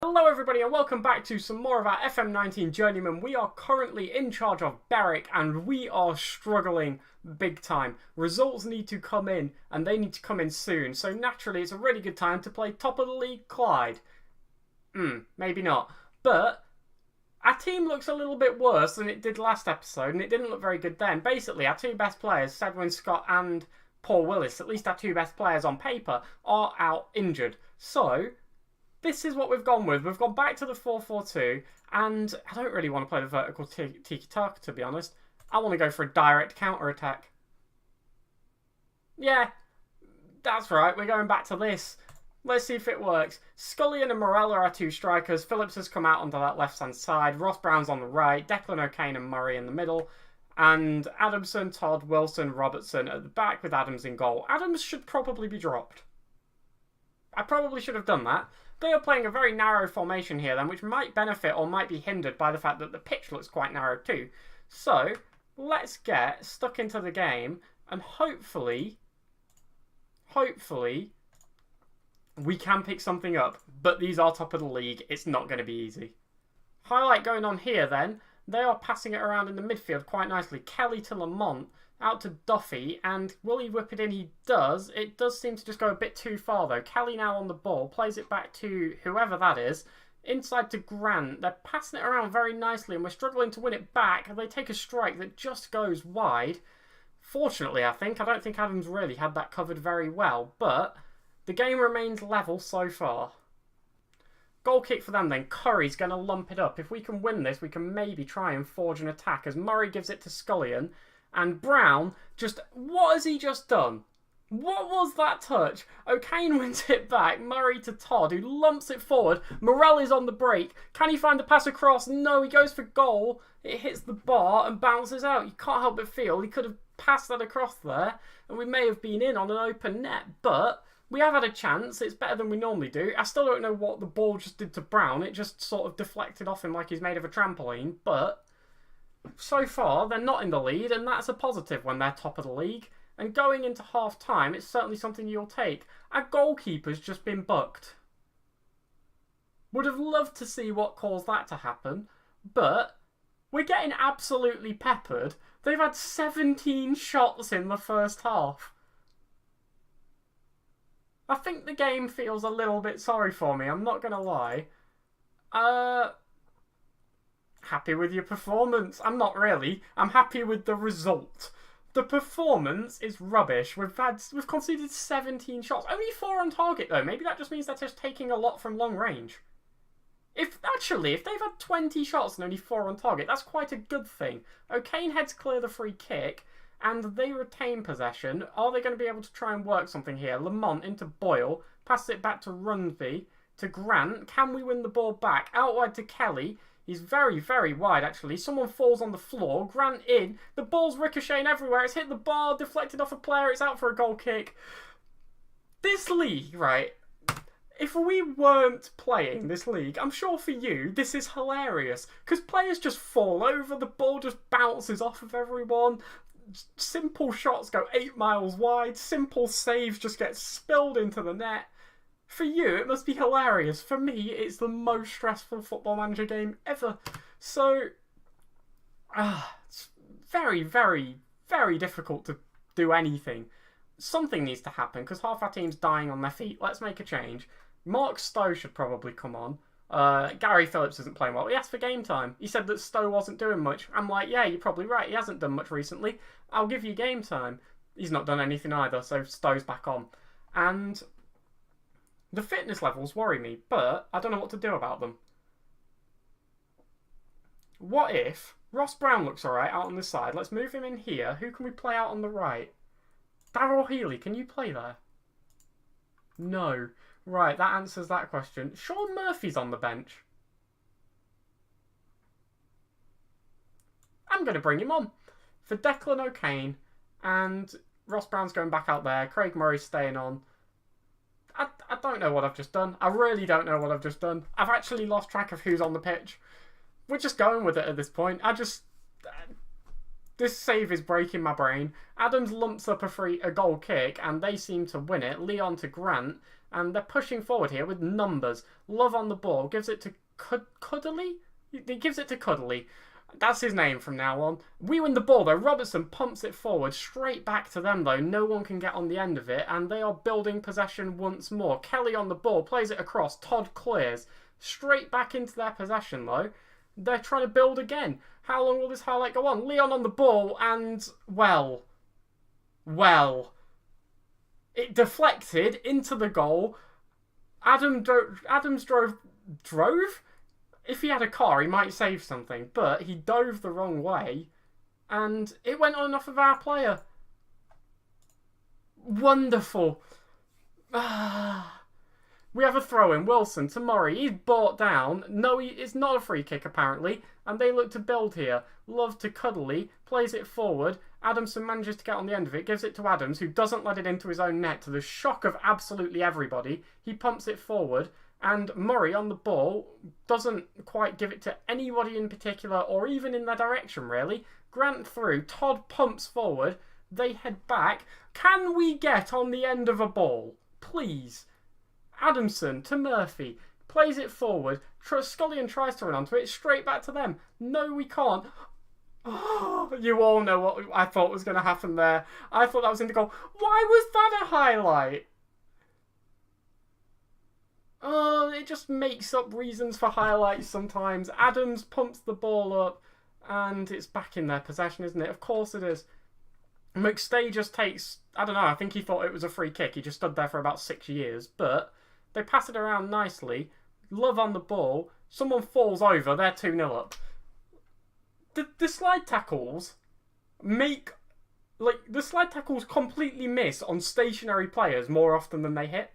Hello everybody and welcome back to some more of our FM19 Journeyman. We are currently in charge of Berwick and we are struggling big time. Results need to come in and they need to come in soon. So naturally it's a really good time to play top of the league Clyde. Maybe not. But our team looks a little bit worse than it did last episode and it didn't look very good then. Basically our two best players, Sedwin Scott and Paul Willis, at least our two best players on paper, are out injured. So this is what we've gone with. We've gone back to the 4-4-2, and I don't really want to play the vertical tiki-taka, to be honest. I want to go for a direct counter-attack. Yeah, that's right. We're going back to this. Let's see if it works. Scullion and Morella are our two strikers. Phillips has come out onto that left-hand side. Ross Brown's on the right. Declan O'Kane and Murray in the middle. And Adamson, Todd, Wilson, Robertson at the back with Adams in goal. Adams should probably be dropped. I probably should have done that. They are playing a very narrow formation here then, which might benefit or might be hindered by the fact that the pitch looks quite narrow too. So, let's get stuck into the game and hopefully, we can pick something up. But these are top of the league. It's not going to be easy. Highlight going on here then. They are passing it around in the midfield quite nicely. Kelly to Lamont. Out to Duffy, and will he whip it in? He does. It does seem to just go a bit too far, though. Kelly now on the ball, plays it back to whoever that is. Inside to Grant. They're passing it around very nicely, and we're struggling to win it back. They take a strike that just goes wide. Fortunately, I don't think Adams really had that covered very well, but the game remains level so far. Goal kick for them then. Curry's going to lump it up. If we can win this, we can maybe try and forge an attack, as Murray gives it to Scullion. And Brown what has he just done? What was that touch? O'Kane wins it back. Murray to Todd, who lumps it forward. Morell is on the break. Can he find the pass across? No, he goes for goal. It hits the bar and bounces out. You can't help but feel he could have passed that across there. And we may have been in on an open net. But we have had a chance. It's better than we normally do. I still don't know what the ball just did to Brown. It just sort of deflected off him like he's made of a trampoline. But so far, they're not in the lead, and that's a positive when they're top of the league. And going into half-time, it's certainly something you'll take. Our goalkeeper's just been bucked. Would have loved to see what caused that to happen, but we're getting absolutely peppered. They've had 17 shots in the first half. I think the game feels a little bit sorry for me, I'm not going to lie. Happy with your performance? I'm not really. I'm happy with the result. The performance is rubbish. We've conceded 17 shots. Only 4 on target though. Maybe that just means they're just taking a lot from long range. If they've had 20 shots and only 4 on target, that's quite a good thing. O'Kane heads clear the free kick and they retain possession. Are they going to be able to try and work something here? Lamont into Boyle. Passes it back to Runsby. To Grant. Can we win the ball back? Out wide to Kelly. He's very, very wide, actually. Someone falls on the floor. Grant in. The ball's ricocheting everywhere. It's hit the bar, deflected off a player. It's out for a goal kick. This league, right? If we weren't playing this league, I'm sure for you, this is hilarious. Because players just fall over. The ball just bounces off of everyone. Simple shots go 8 miles wide. Simple saves just get spilled into the net. For you, it must be hilarious. For me, it's the most stressful Football Manager game ever. So, it's very, very, very difficult to do anything. Something needs to happen, because half our team's dying on their feet. Let's make a change. Mark Stowe should probably come on. Gary Phillips isn't playing well. He asked for game time. He said that Stowe wasn't doing much. I'm like, yeah, you're probably right. He hasn't done much recently. I'll give you game time. He's not done anything either, so Stowe's back on. And the fitness levels worry me, but I don't know what to do about them. What if Ross Brown looks alright out on this side? Let's move him in here. Who can we play out on the right? Darryl Healy, can you play there? No. Right, that answers that question. Sean Murphy's on the bench. I'm going to bring him on for Declan O'Kane, and Ross Brown's going back out there. Craig Murray's staying on. I don't know what I've just done. I really don't know what I've just done. I've actually lost track of who's on the pitch. We're just going with it at this point. This save is breaking my brain. Adams lumps up a goal kick and they seem to win it. Leon to Grant. And they're pushing forward here with numbers. Love on the ball. Gives it to Cuddly? He gives it to Cuddly. That's his name from now on. We win the ball though. Robertson pumps it forward. Straight back to them though. No one can get on the end of it. And they are building possession once more. Kelly on the ball. Plays it across. Todd clears. Straight back into their possession though. They're trying to build again. How long will this highlight go on? Leon on the ball and, well. It deflected into the goal. Adams drove? If he had a car, he might save something. But he dove the wrong way. And it went on and off of our player. Wonderful. We have a throw-in. Wilson to Murray. He's brought down. No, it's not a free kick, apparently. And they look to build here. Love to Cuddly. Plays it forward. Adamson manages to get on the end of it. Gives it to Adams, who doesn't let it into his own net. To the shock of absolutely everybody. He pumps it forward. And Murray on the ball doesn't quite give it to anybody in particular, or even in their direction, really. Grant through. Todd pumps forward. They head back. Can we get on the end of a ball? Please. Adamson to Murphy. Plays it forward. Scullion tries to run onto it. Straight back to them. No, we can't. Oh, you all know what I thought was going to happen there. I thought that was in the goal. Why was that a highlight? Oh, it just makes up reasons for highlights sometimes. Adams pumps the ball up and it's back in their possession, isn't it? Of course it is. McStay just takes, I don't know, I think he thought it was a free kick. He just stood there for about 6 years. But they pass it around nicely. Love on the ball. Someone falls over. They're 2-0 up. The slide tackles make... the slide tackles completely miss on stationary players more often than they hit.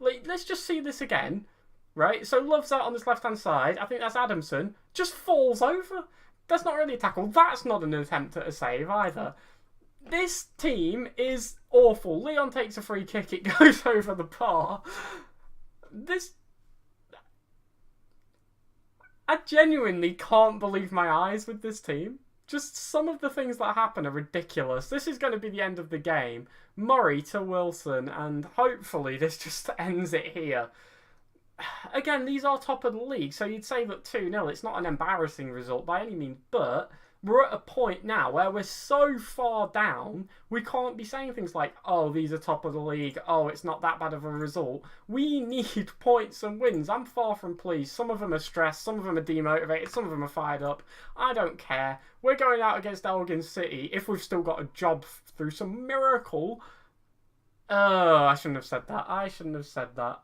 Let's just see this again. Right? So Love's out on this left-hand side. I think that's Adamson. Just falls over. That's not really a tackle. That's not an attempt at a save either. This team is awful. Leon takes a free kick. It goes over the bar. I genuinely can't believe my eyes with this team. Just some of the things that happen are ridiculous. This is going to be the end of the game. Murray to Wilson, and hopefully this just ends it here. Again, these are top of the league, so you'd say that 2-0, it's not an embarrassing result by any means, but we're at a point now where we're so far down, we can't be saying things like, oh, these are top of the league, oh, it's not that bad of a result. We need points and wins. I'm far from pleased. Some of them are stressed, some of them are demotivated, some of them are fired up. I don't care. We're going out against Elgin City if we've still got a job through some miracle. Oh, I shouldn't have said that. I shouldn't have said that.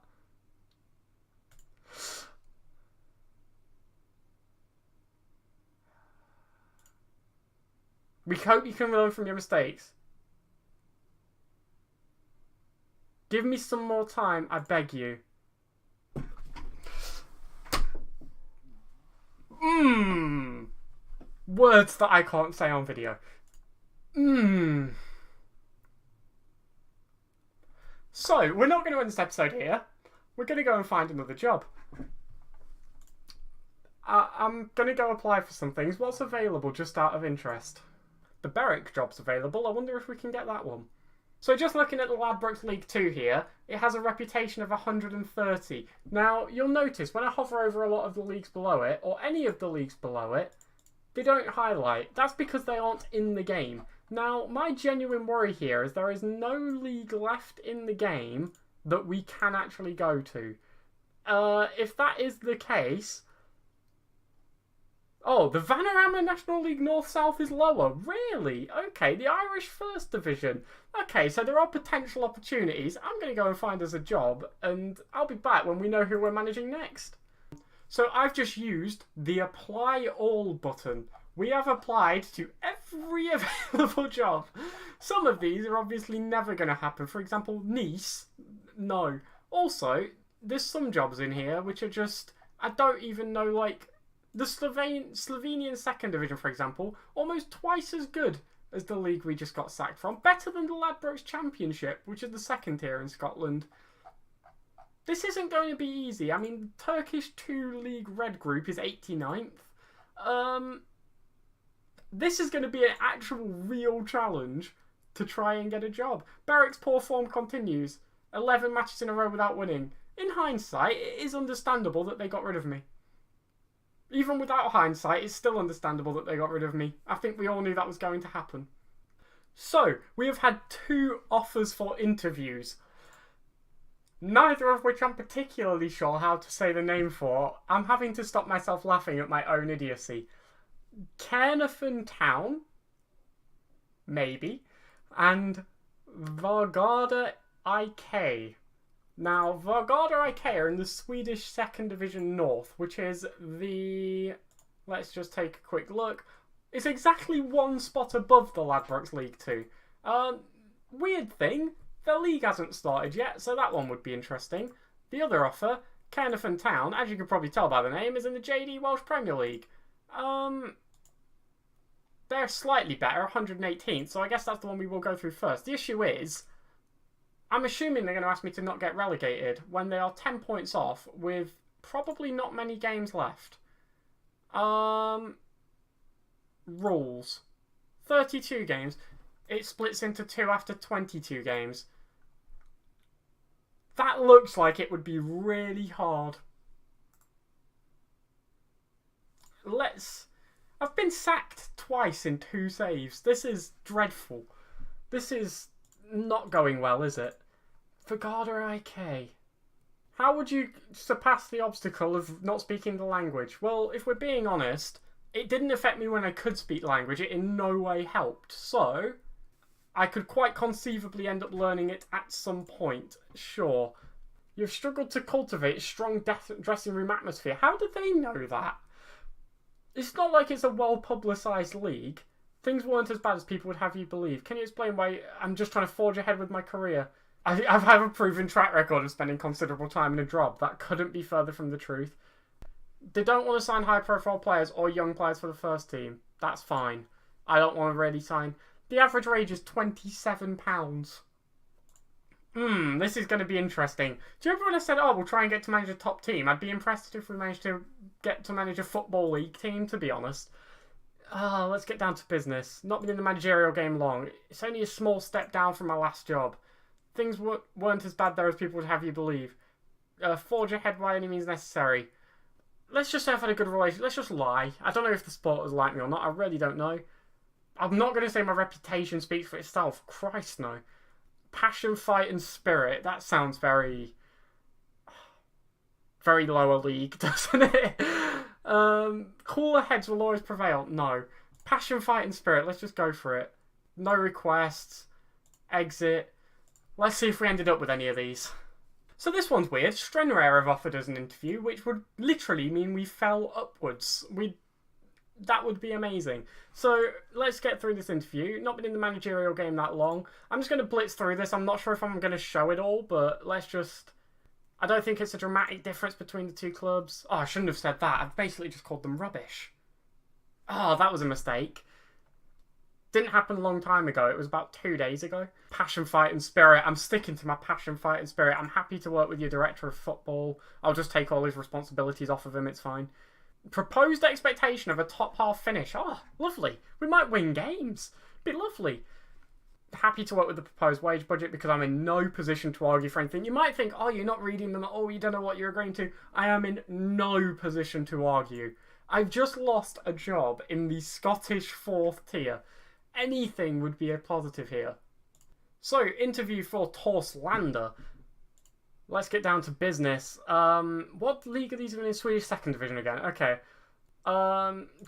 We hope you can learn from your mistakes. Give me some more time, I beg you. Words that I can't say on video. So, we're not going to end this episode here. We're going to go and find another job. I'm going to go apply for some things. What's available, just out of interest? The Berwick job's available. I wonder if we can get that one. So just looking at the Ladbrokes League 2 here, it has a reputation of 130. Now, you'll notice when I hover over a lot of the leagues below it, or any of the leagues below it, they don't highlight. That's because they aren't in the game. Now, my genuine worry here is there is no league left in the game that we can actually go to. If that is the case... Oh, the Vanarama National League North-South is lower. Really? Okay, the Irish First Division. Okay, so there are potential opportunities. I'm going to go and find us a job, and I'll be back when we know who we're managing next. So I've just used the Apply All button. We have applied to every available job. Some of these are obviously never going to happen. For example, Nice. No. Also, there's some jobs in here which are just... I don't even know, like... The Slovenian second division, for example, almost twice as good as the league we just got sacked from. Better than the Ladbrokes Championship, which is the second tier in Scotland. This isn't going to be easy. I mean, Turkish 2 League Red Group is 89th. This is going to be an actual real challenge to try and get a job. Berwick's poor form continues. 11 matches in a row without winning. In hindsight, it is understandable that they got rid of me. Even without hindsight, it's still understandable that they got rid of me. I think we all knew that was going to happen. So, we have had 2 offers for interviews. Neither of which I'm particularly sure how to say the name for. I'm having to stop myself laughing at my own idiocy. Caernarfon Town, maybe, and Vargada IK. Now, Vargada IK are in the Swedish 2nd Division North, which is the... Let's just take a quick look. It's exactly 1 spot above the Ladbrokes League 2. Weird thing, the league hasn't started yet, so that one would be interesting. The other offer, Caernarfon Town, as you can probably tell by the name, is in the JD Welsh Premier League. They're slightly better, 118th, so I guess that's the one we will go through first. The issue is, I'm assuming they're going to ask me to not get relegated when they are 10 points off with probably not many games left. Rules. 32 games. It splits into 2 after 22 games. That looks like it would be really hard. I've been sacked twice in 2 saves. This is dreadful. This is not going well, is it? Vargada IK. How would you surpass the obstacle of not speaking the language? Well, if we're being honest, it didn't affect me when I could speak the language. It in no way helped. So, I could quite conceivably end up learning it at some point. Sure. You've struggled to cultivate a strong dressing room atmosphere. How did they know that? It's not like it's a well-publicised league. Things weren't as bad as people would have you believe. Can you explain why I'm just trying to forge ahead with my career? I have a proven track record of spending considerable time in a job. That couldn't be further from the truth. They don't want to sign high-profile players or young players for the first team. That's fine. I don't want to really sign. The average wage is £27. This is going to be interesting. Do you remember when I said, we'll try and get to manage a top team? I'd be impressed if we managed to get to manage a football league team, to be honest. Let's get down to business. Not been in the managerial game long. It's only a small step down from my last job. Things weren't as bad there as people would have you believe. Forge ahead by any means necessary. Let's just say I've had a good relationship. Let's just lie. I don't know if the supporters like me or not. I really don't know. I'm not going to say my reputation speaks for itself. Christ, no. Passion, fight, and spirit. That sounds very lower league, doesn't it? Cooler heads will always prevail. No. Passion, fight, and spirit. Let's just go for it. No requests. Exit. Let's see if we ended up with any of these. So this one's weird. Stranraer have offered us an interview, which would literally mean we fell upwards. That would be amazing. So let's get through this interview. Not been in the managerial game that long. I'm just going to blitz through this. I'm not sure if I'm going to show it all, but let's just... I don't think it's a dramatic difference between the 2 clubs. I shouldn't have said that. I've basically just called them rubbish. That was a mistake. Didn't happen a long time ago. It was about 2 days ago. Passion, fight, and spirit. I'm sticking to my passion, fight, and spirit. I'm happy to work with your director of football. I'll just take all his responsibilities off of him. It's fine. Proposed expectation of a top half finish. Lovely. We might win games. Be lovely. Happy to work with the proposed wage budget because I'm in no position to argue for anything. You might think, you're not reading them. You don't know what you're agreeing to. I am in no position to argue. I've just lost a job in the Scottish 4th tier. Anything would be a positive here. So, interview for Torslander. Let's get down to business. What league are these in Swedish 2nd Division again? Okay.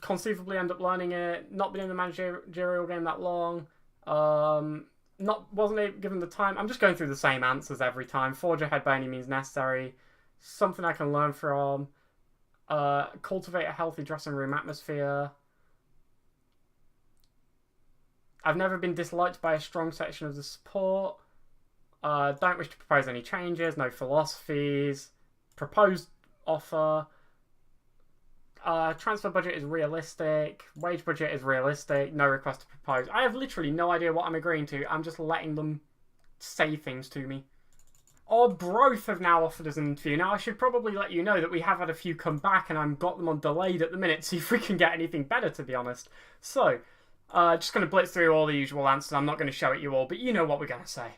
Conceivably end up learning it. Not been in the managerial game that long. Wasn't given the time. I'm just going through the same answers every time. Forge ahead by any means necessary. Something I can learn from. Cultivate a healthy dressing room atmosphere. I've never been disliked by a strong section of the support. Don't wish to propose any changes. No philosophies. Proposed offer. Transfer budget is realistic. Wage budget is realistic. No request to propose. I have literally no idea what I'm agreeing to. I'm just letting them say things to me. Arbroath have now offered us an interview. Now, I should probably let you know that we have had a few come back and I've got them on delayed at the minute. See if we can get anything better, to be honest. So, just going to blitz through all the usual answers. I'm not going to show it you all, but you know what we're going to say.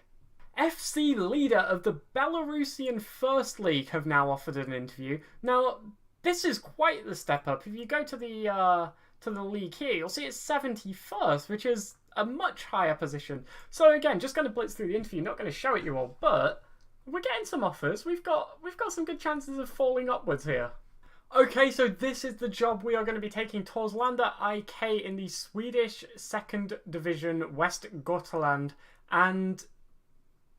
FC leader of the Belarusian First League have now offered an interview. Now, this is quite the step up. If you go to the league here, you'll see it's 71st, which is a much higher position. So again, just going to blitz through the interview, not going to show it you all, but we're getting some offers. We've got some good chances of falling upwards here. Okay, so this is the job we are going to be taking. Torslanda IK in the Swedish 2nd Division, West Götaland, and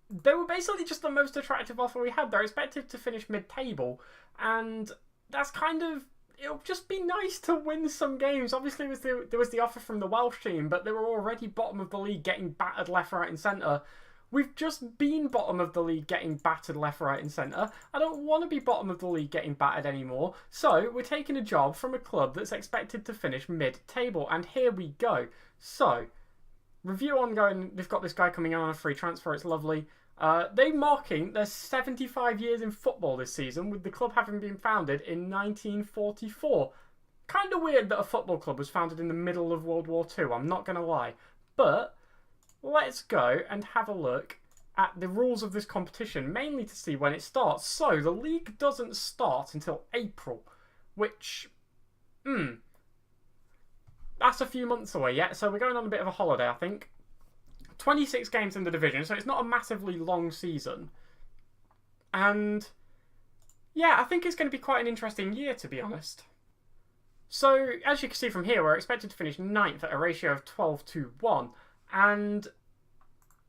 they were basically just the most attractive offer we had. They're expected to finish mid-table, and that's kind of... It'll just be nice to win some games. Obviously, there was the offer from the Welsh team, but they were already bottom of the league, getting battered left, right and centre. We've just been bottom of the league, getting battered left, right and centre. I don't want to be bottom of the league, getting battered anymore. So, we're taking a job from a club that's expected to finish mid-table, and here we go. So, review ongoing. They've got this guy coming on a free transfer. It's lovely. They're marking their 75 years in football this season, with the club having been founded in 1944. Kind of weird that a football club was founded in the middle of World War II, I'm not going to lie. But let's go and have a look at the rules of this competition, mainly to see when it starts. So, the league doesn't start until April, which... that's a few months away yet, so we're going on a bit of a holiday, I think. 26 games in the division, so it's not a massively long season. And yeah, I think it's going to be quite an interesting year, to be honest. So, as you can see from here, we're expected to finish 9th at a ratio of 12-1. And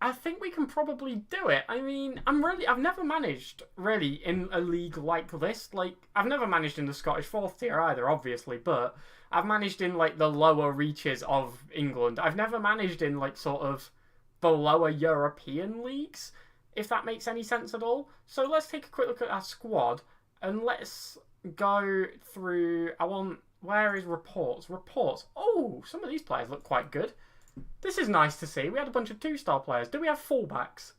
I think we can probably do it. I mean, I've never managed, really, in a league like this. Like, I've never managed in the Scottish 4th tier either, obviously, but I've managed in, like, the lower reaches of England. I've never managed in, like, sort of the lower European leagues, if that makes any sense at all. So let's take a quick look at our squad, and let's go through... Where is reports? Reports. Oh, some of these players look quite good. This is nice to see. We had a bunch of 2-star players. Do we have fullbacks?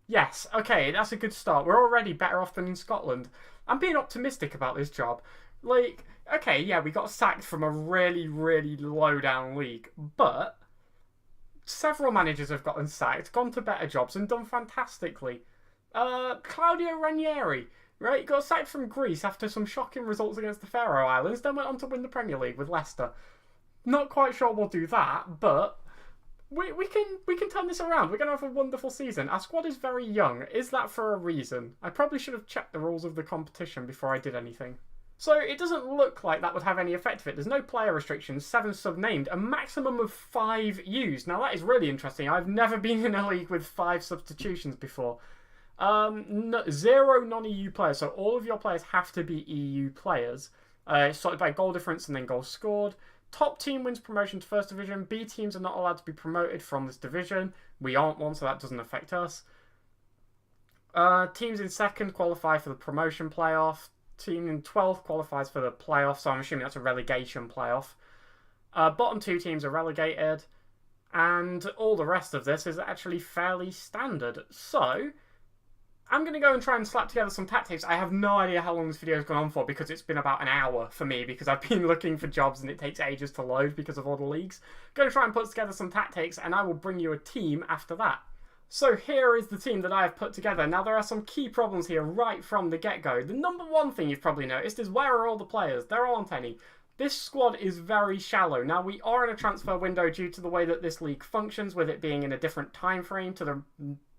Yes. Okay, that's a good start. We're already better off than in Scotland. I'm being optimistic about this job. Like, okay, yeah, we got sacked from a really, really low-down league, but several managers have gotten sacked, gone to better jobs, and done fantastically. Claudio Ranieri, right? Got sacked from Greece after some shocking results against the Faroe Islands, then went on to win the Premier League with Leicester. Not quite sure we'll do that, but we can turn this around. We're going to have a wonderful season. Our squad is very young. Is that for a reason? I probably should have checked the rules of the competition before I did anything. So it doesn't look like that would have any effect of it. There's no player restrictions, 7 sub-named, a maximum of 5 used. Now that is really interesting. I've never been in a league with 5 substitutions before. 0 non-EU players, so all of your players have to be EU players. Sorted by goal difference and then goals scored. Top team wins promotion to First Division. B teams are not allowed to be promoted from this division. We aren't one, so that doesn't affect us. Teams in 2nd qualify for the promotion playoff. Team in 12th qualifies for the playoff, so I'm assuming that's a relegation playoff. Bottom 2 teams are relegated, and all the rest of this is actually fairly standard. So, I'm going to go and try and slap together some tactics. I have no idea how long this video has gone on for, because it's been about an hour for me, because I've been looking for jobs and it takes ages to load because of all the leagues. Going to try and put together some tactics, and I will bring you a team after that. So here is the team that I have put together. Now there are some key problems here right from the get-go. The number one thing you've probably noticed is, where are all the players? There aren't any. This squad is very shallow. Now we are in a transfer window due to the way that this league functions, with it being in a different time frame to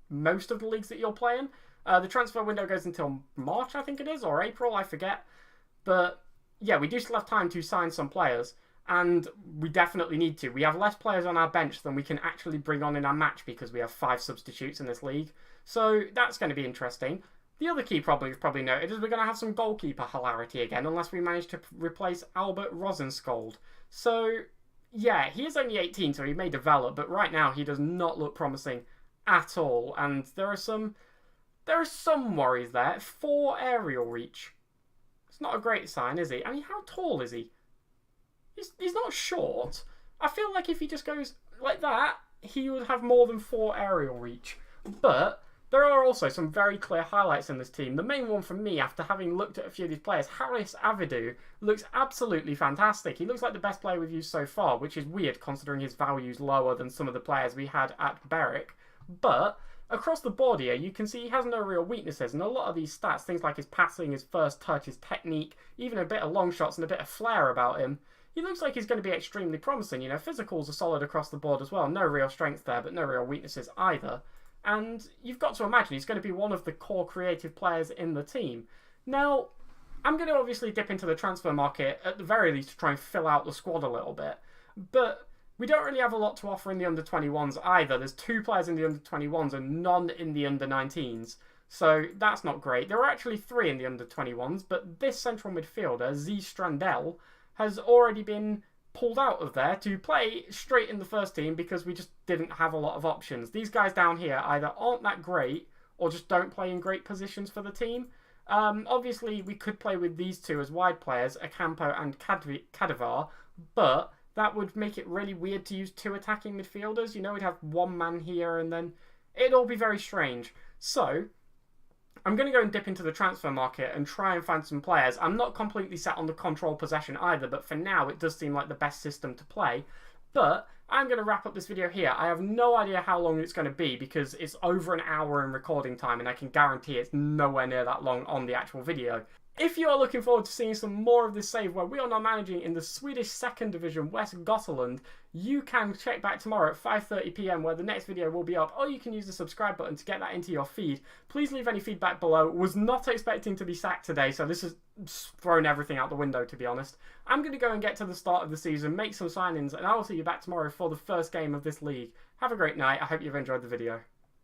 most of the leagues that you're playing. The transfer window goes until March, I think it is, or April, I forget. But yeah, we do still have time to sign some players. And we definitely need to. We have less players on our bench than we can actually bring on in our match, because we have 5 substitutes in this league. So that's going to be interesting. The other key problem you've probably noted is we're going to have some goalkeeper hilarity again, unless we manage to replace Albert Rosenskold. So yeah, he is only 18, so he may develop, but right now he does not look promising at all. And there are some worries there. 4 aerial reach. It's not a great sign, is he? I mean, how tall is he? He's not short. I feel like if he just goes like that, he would have more than 4 aerial reach. But there are also some very clear highlights in this team. The main one for me, after having looked at a few of these players, Haris Avidu looks absolutely fantastic. He looks like the best player we've used so far, which is weird considering his value's lower than some of the players we had at Berwick. But across the board here, you can see he has no real weaknesses, and a lot of these stats, things like his passing, his first touch, his technique, even a bit of long shots and a bit of flair about him, he looks like he's going to be extremely promising. You know, physicals are solid across the board as well. No real strength there, but no real weaknesses either. And you've got to imagine he's going to be one of the core creative players in the team. Now, I'm going to obviously dip into the transfer market, at the very least, to try and fill out the squad a little bit. But we don't really have a lot to offer in the under-21s either. There's 2 players in the under-21s and none in the under-19s. So that's not great. There are actually 3 in the under-21s, but this central midfielder, Z Strandell, has already been pulled out of there to play straight in the first team because we just didn't have a lot of options. These guys down here either aren't that great or just don't play in great positions for the team. Obviously, we could play with these 2 as wide players, Acampo and Cadivar, but that would make it really weird to use 2 attacking midfielders. You know, we'd have 1 man here and then it'd all be very strange. So I'm going to go and dip into the transfer market and try and find some players. I'm not completely set on the control possession either, but for now it does seem like the best system to play. But I'm going to wrap up this video here. I have no idea how long it's going to be because it's over an hour in recording time, and I can guarantee it's nowhere near that long on the actual video. If you are looking forward to seeing some more of this save where we are now managing in the Swedish 2nd Division, West Gotland, you can check back tomorrow at 5:30 PM where the next video will be up, or you can use the subscribe button to get that into your feed. Please leave any feedback below. Was not expecting to be sacked today, so this has thrown everything out the window, to be honest. I'm going to go and get to the start of the season, make some signings, and I will see you back tomorrow for the first game of this league. Have a great night. I hope you've enjoyed the video.